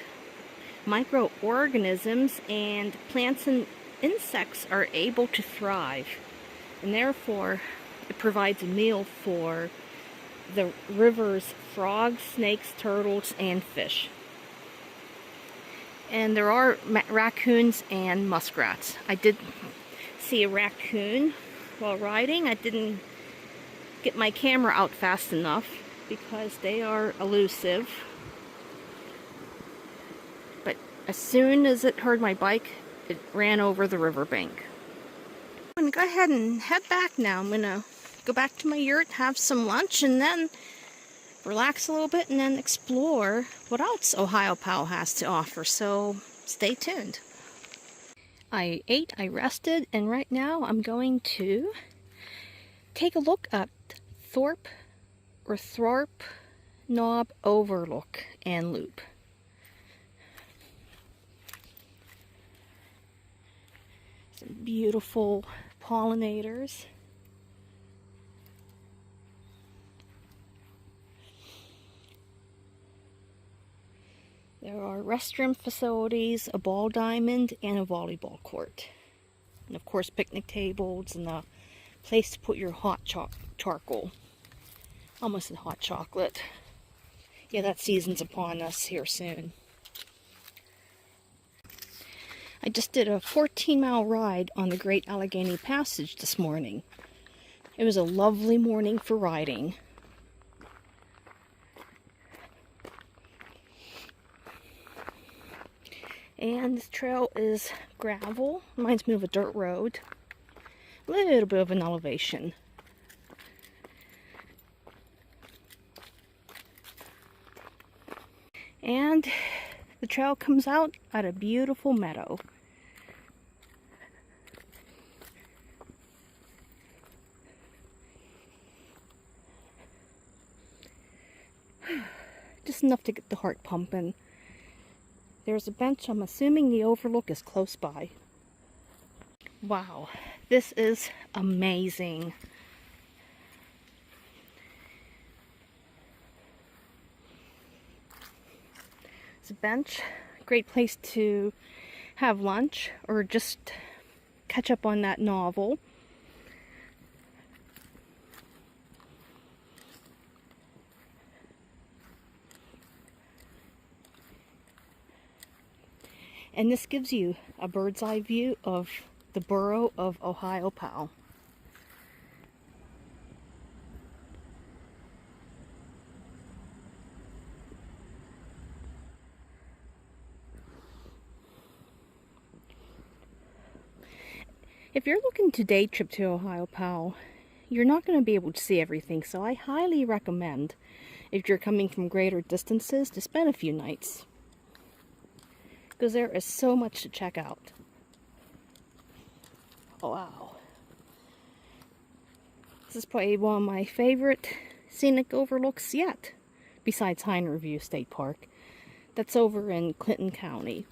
Speaker 2: microorganisms and plants and insects are able to thrive, and therefore it provides a meal for the river's frogs, snakes, turtles, and fish. And there are raccoons and muskrats. I did see a raccoon while riding. I didn't get my camera out fast enough because they are elusive. But as soon as it heard my bike, it ran over the riverbank. I'm going to go ahead and head back now. I'm going to go back to my yurt, have some lunch, and then relax a little bit and then explore what else Ohiopyle has to offer. So stay tuned. I ate, I rested, and right now I'm going to take a look at Tharp Knob Overlook and Loop. Some beautiful pollinators. There are restroom facilities, a ball diamond, and a volleyball court. And of course picnic tables and a place to put your hot charcoal. Almost said hot chocolate. Yeah, that season's upon us here soon. I just did a 14-mile ride on the Great Allegheny Passage this morning. It was a lovely morning for riding. And this trail is gravel. Reminds me of a dirt road. A little bit of an elevation. And the trail comes out at a beautiful meadow. Just enough to get the heart pumping. There's a bench. I'm assuming the Overlook is close by. Wow, this is amazing. It's a bench, great place to have lunch or just catch up on that novel. And this gives you a bird's eye view of the Borough of Ohiopyle. If you're looking to day trip to Ohiopyle, you're not going to be able to see everything, so I highly recommend, if you're coming from greater distances, to spend a few nights. Because there is so much to check out. Oh, wow. This is probably one of my favorite scenic overlooks yet, besides Youghiogheny State Park. That's over in Clinton County.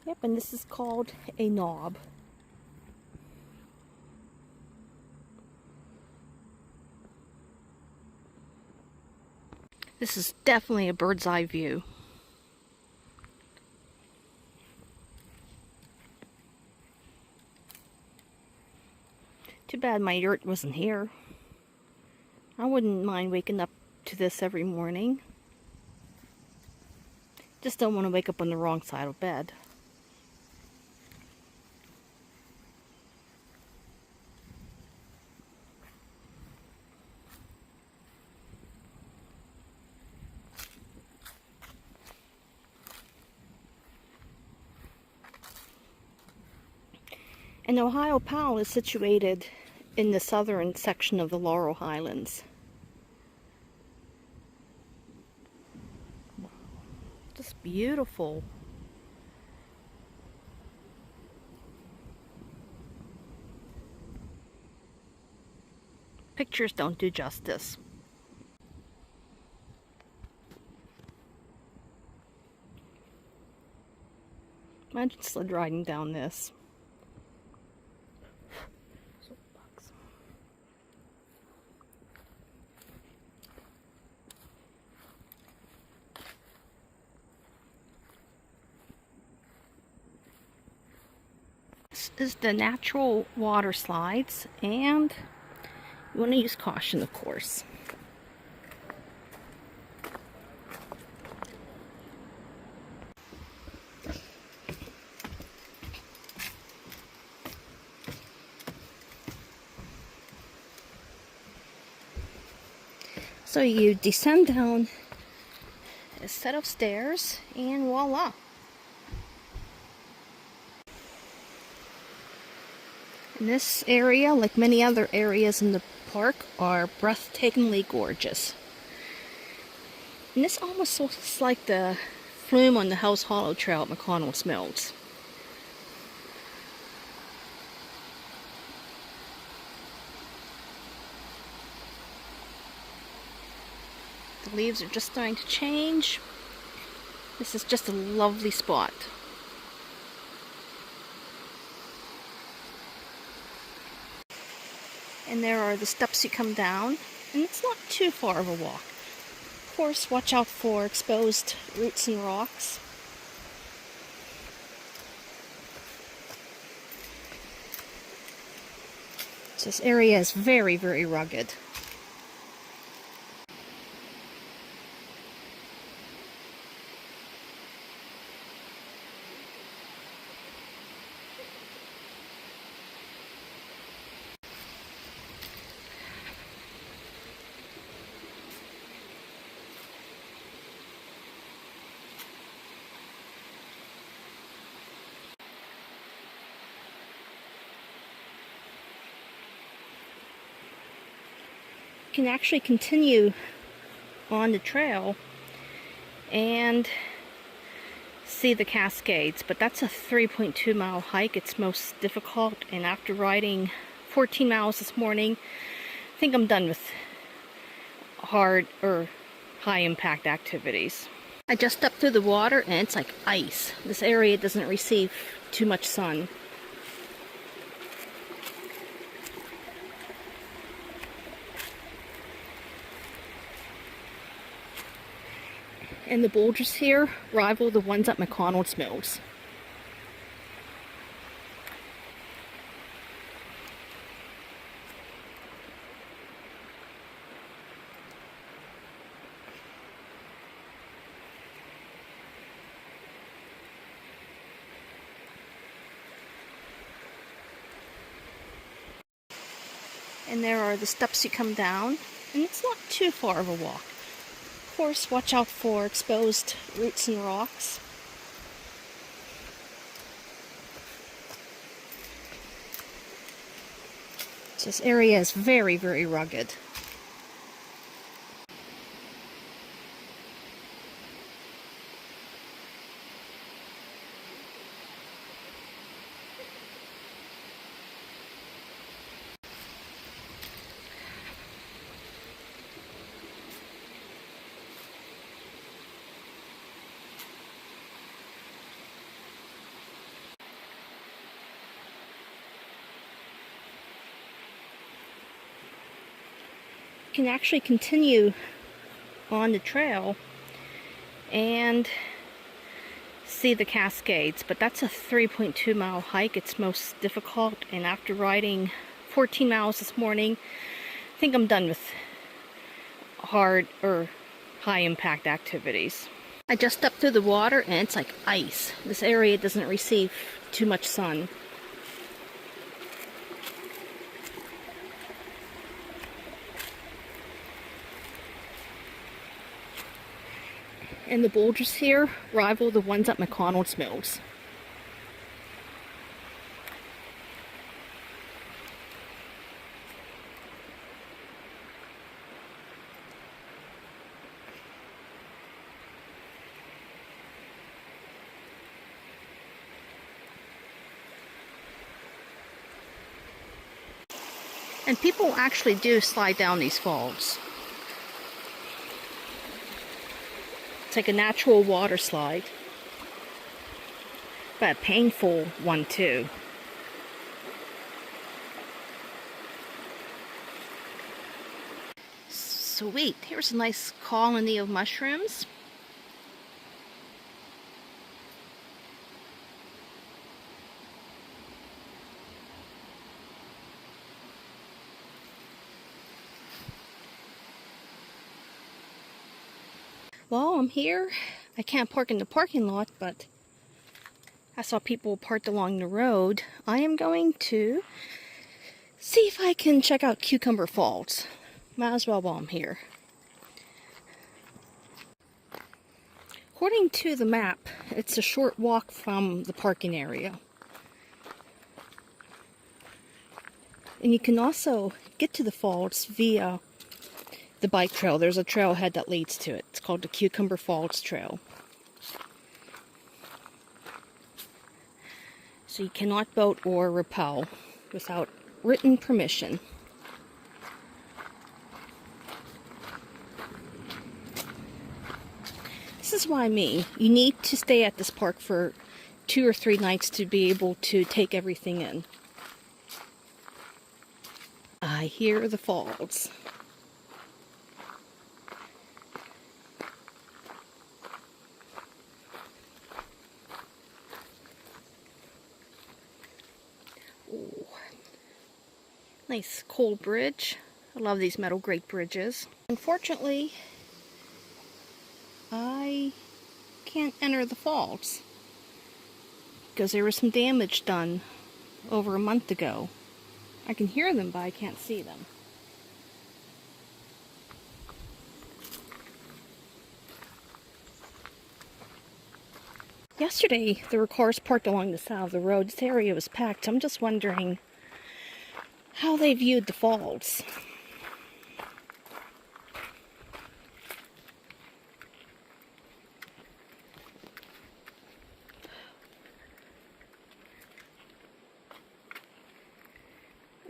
Speaker 2: Yep, and this is called a knob. This is definitely a bird's eye view. Too bad my yurt wasn't here. I wouldn't mind waking up to this every morning. Just don't want to wake up on the wrong side of bed. And Ohiopyle is situated in the southern section of the Laurel Highlands. Wow. Just beautiful. Pictures don't do justice. Imagine sled riding down this. This is the natural water slides, and you want to use caution, of course. So you descend down a set of stairs, and voila! And this area, like many other areas in the park, are breathtakingly gorgeous. And this almost looks like the flume on the House Hollow Trail at McConnell's Mills. The leaves are just starting to change. This is just a lovely spot. And there are the steps you come down, and it's not too far of a walk. Of course, watch out for exposed roots and rocks. This area is very, very rugged. You can actually continue on the trail and see the Cascades, but that's a 3.2 mile hike. It's most difficult, and after riding 14 miles this morning, I think I'm done with hard or high impact activities. I just stepped through the water and it's like ice. This area doesn't receive too much sun. And the boulders here rival the ones at McConnell's Mills. And there are the steps you come down, and it's not too far of a walk. Of course, watch out for exposed roots and rocks. This area is very, very rugged. You can actually continue on the trail and see the Cascades, but that's a 3.2 mile hike. It's most difficult, and after riding 14 miles this morning, I think I'm done with hard or high impact activities. I just stepped through the water and it's like ice. This area doesn't receive too much sun. And the boulders here rival the ones at McConnell's Mills. And people actually do slide down these falls. It's like a natural water slide, but a painful one too. Sweet, here's a nice colony of mushrooms. Well, I'm here. I can't park in the parking lot, but I saw people parked along the road. I am going to see if I can check out Cucumber Falls. Might as well while I'm here. According to the map, it's a short walk from the parking area. And you can also get to the falls via the bike trail. There's a trailhead that leads to it. It's called the Cucumber Falls Trail. So you cannot boat or rappel without written permission. This is why you need to stay at this park for 2 or 3 nights to be able to take everything in. I hear the falls. Ooh. Nice cold bridge. I love these metal grate bridges. Unfortunately, I can't enter the falls because there was some damage done over a month ago. I can hear them, but I can't see them. Yesterday, there were cars parked along the side of the road. This area was packed. I'm just wondering how they viewed the falls.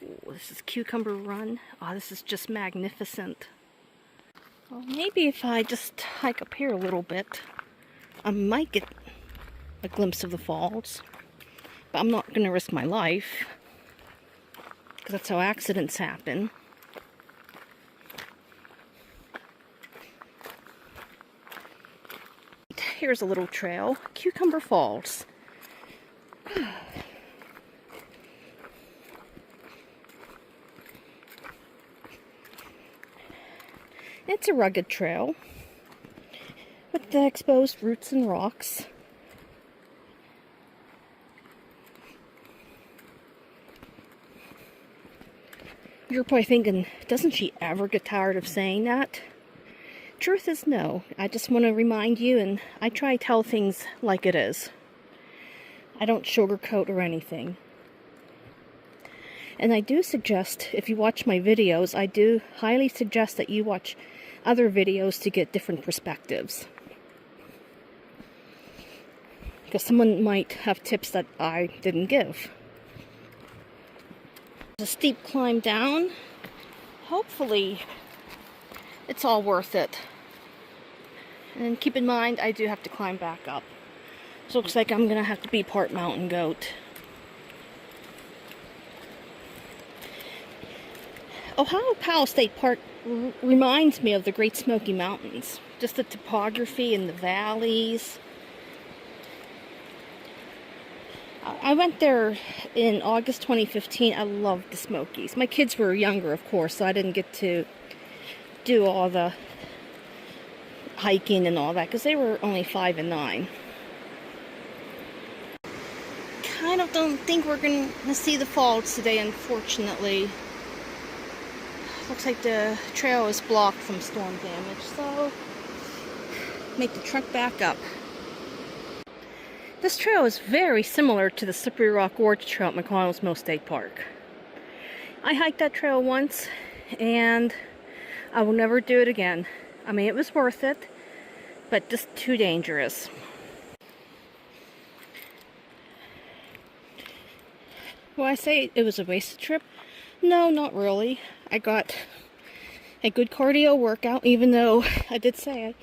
Speaker 2: Ooh, this is Cucumber Run. Oh, this is just magnificent. Well, maybe if I just hike up here a little bit, I might get a glimpse of the falls, but I'm not going to risk my life because that's how accidents happen. Here's a little trail, Cucumber Falls. It's a rugged trail with the exposed roots and rocks. You're probably thinking, doesn't she ever get tired of saying that? Truth is no. I just want to remind you, and I try to tell things like it is. I don't sugarcoat or anything. And I do suggest, if you watch my videos, I do highly suggest that you watch other videos to get different perspectives. Because someone might have tips that I didn't give. A steep climb down. Hopefully it's all worth it. And keep in mind, I do have to climb back up. So it looks like I'm gonna have to be part mountain goat. Ohiopyle State Park reminds me of the Great Smoky Mountains. Just the topography and the valleys. I went there in August 2015. I loved the Smokies. My kids were younger, of course, so I didn't get to do all the hiking and all that because they were only 5 and 9. Kind of don't think we're going to see the falls today, unfortunately. Looks like the trail is blocked from storm damage, so make the trek back up. This trail is very similar to the Slippery Rock Gorge Trail at McConnell's State Park. I hiked that trail once, and I will never do it again. I mean, it was worth it, but just too dangerous. Will I say it was a wasted trip? No, not really. I got a good cardio workout, even though I did say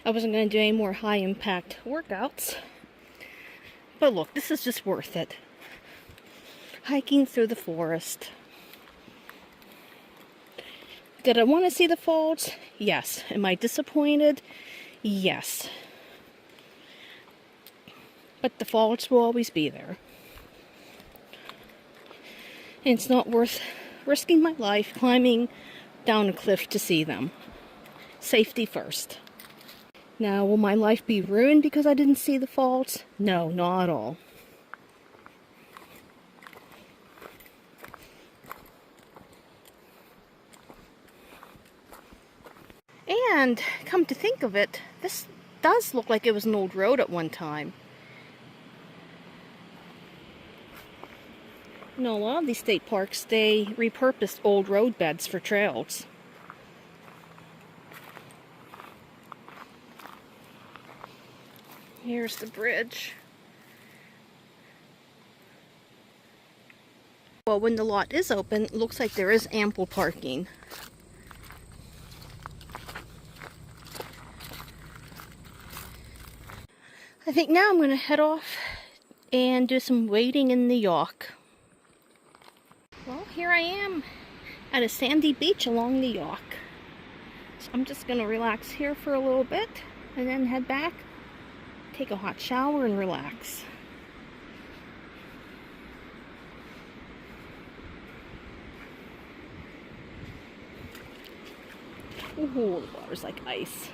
Speaker 2: I wasn't going to do any more high-impact workouts. But look, this is just worth it. Hiking through the forest. Did I want to see the falls? Yes. Am I disappointed? Yes. But the falls will always be there. And it's not worth risking my life climbing down a cliff to see them. Safety first. Now, will my life be ruined because I didn't see the falls? No, not at all. And, come to think of it, this does look like it was an old road at one time. You know, a lot of these state parks, they repurposed old road beds for trails. Here's the bridge. Well, when the lot is open, it looks like there is ample parking. I think now I'm going to head off and do some wading in the Yough. Well, here I am at a sandy beach along the Yough. So I'm just going to relax here for a little bit and then head back, take a hot shower, and relax. Ooh, the water's like ice.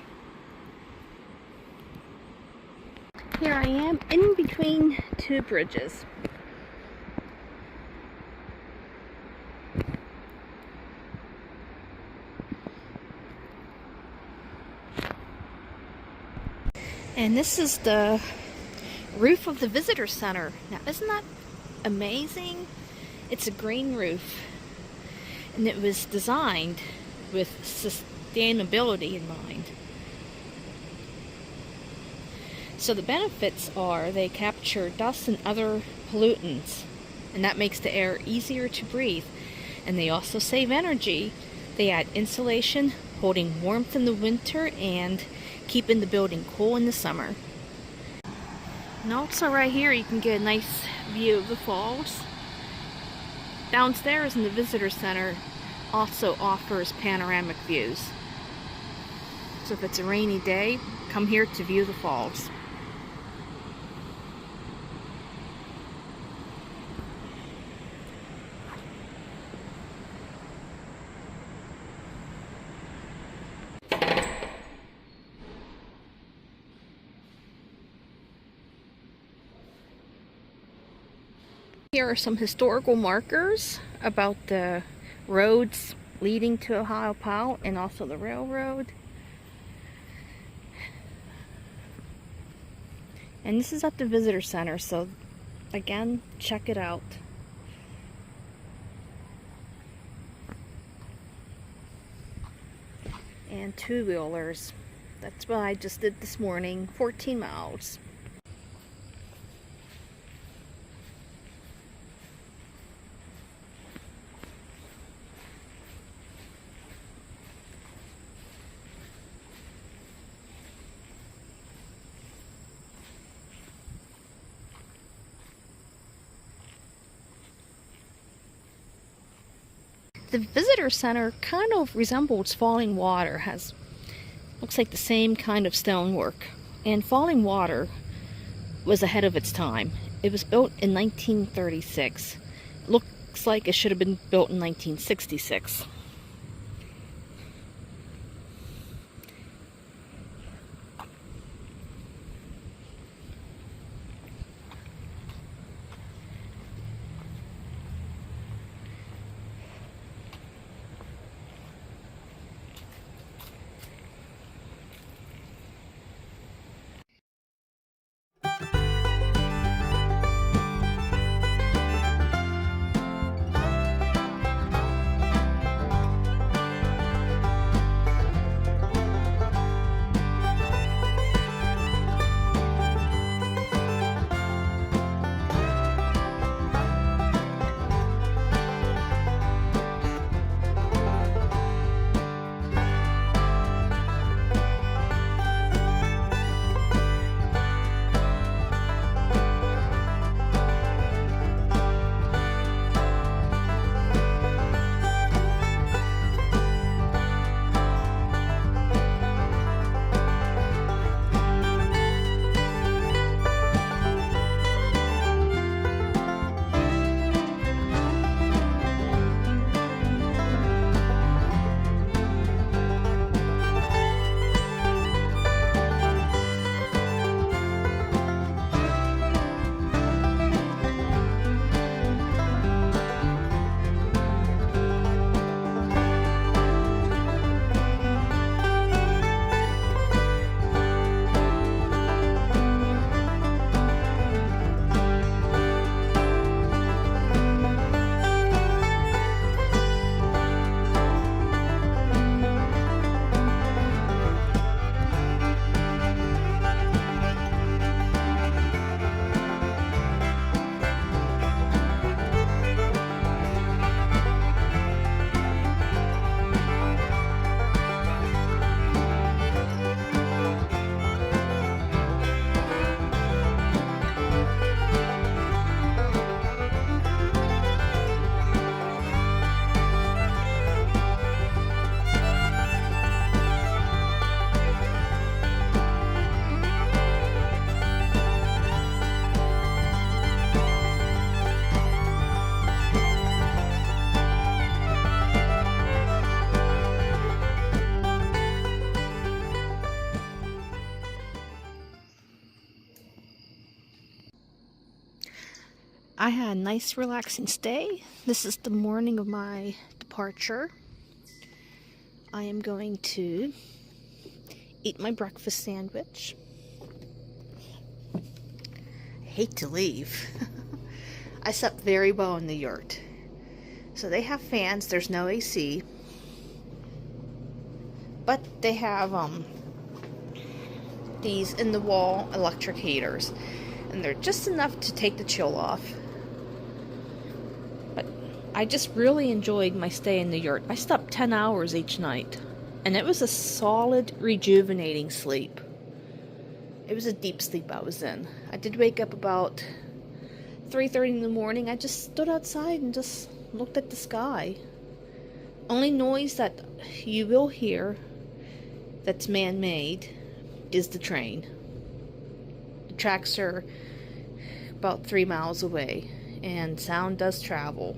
Speaker 2: Here I am in between two bridges. And this is the roof of the visitor center. Now, isn't that amazing? It's a green roof, and it was designed with sustainability in mind. So the benefits are they capture dust and other pollutants, and that makes the air easier to breathe. And they also save energy. They add insulation, holding warmth in the winter and keeping the building cool in the summer. And also right here you can get a nice view of the falls. Downstairs in the visitor center also offers panoramic views. So if it's a rainy day, come here to view the falls. Here are some historical markers about the roads leading to Ohiopyle and also the railroad. And this is at the visitor center, so again, check it out. And two-wheelers. That's what I just did this morning, 14 miles. The visitor center kind of resembles Falling Water, looks like the same kind of stonework. And Falling Water was ahead of its time. It was built in 1936. It looks like it should have been built in 1966. I had a nice relaxing stay. This is the morning of my departure. I am going to eat my breakfast sandwich. I hate to leave. I slept very well in the yurt. So they have fans, there's no AC. But they have these in the wall electric heaters. And they're just enough to take the chill off. But I just really enjoyed my stay in the yurt. I slept 10 hours each night. And it was a solid, rejuvenating sleep. It was a deep sleep I was in. I did wake up about 3:30 in the morning. I just stood outside and just looked at the sky. Only noise that you will hear that's man-made is the train. The tracks are about 3 miles away, and sound does travel.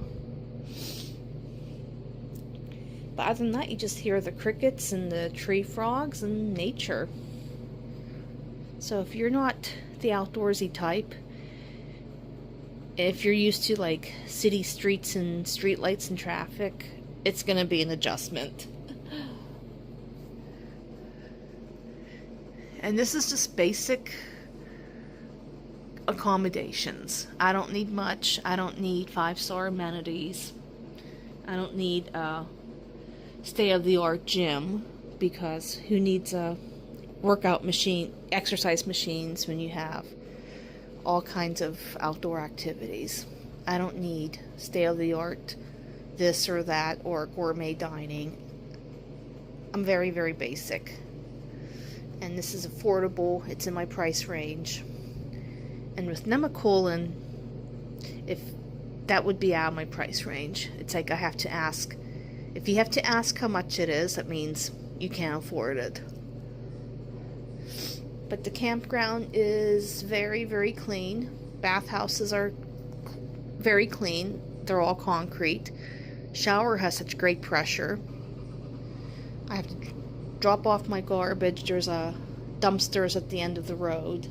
Speaker 2: But other than that, you just hear the crickets and the tree frogs and nature. So if you're not the outdoorsy type, if you're used to like city streets and street lights and traffic, it's gonna be an adjustment. And this is just basic accommodations. I don't need much. I don't need 5-star amenities. I don't need a state-of-the-art gym, because who needs a workout machine, exercise machines, when you have all kinds of outdoor activities. I don't need state-of-the-art this or that or gourmet dining. I'm very, very basic. And this is affordable. It's in my price range. And with Nemicolin, if that would be out of my price range. It's like I have to ask. If you have to ask how much it is, that means you can't afford it. But the campground is very, very clean. Bathhouses are very clean. They're all concrete. Shower has such great pressure. I have to drop off my garbage. There's a dumpsters at the end of the road.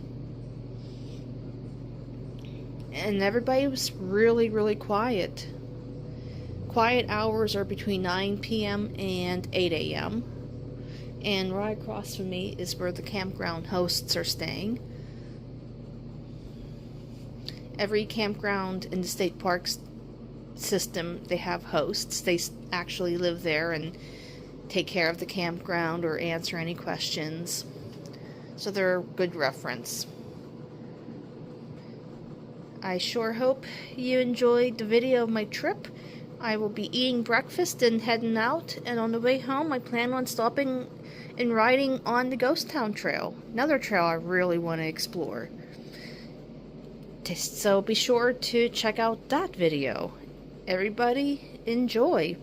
Speaker 2: And everybody was really, really quiet. Quiet hours are between 9 p.m. and 8 a.m. And right across from me is where the campground hosts are staying. Every campground in the state parks system, they have hosts. They actually live there and take care of the campground or answer any questions. So they're a good reference. I sure hope you enjoyed the video of my trip. I will be eating breakfast and heading out, and on the way home I plan on stopping and riding on the Ghost Town Trail, another trail I really want to explore. So be sure to check out that video. Everybody enjoy.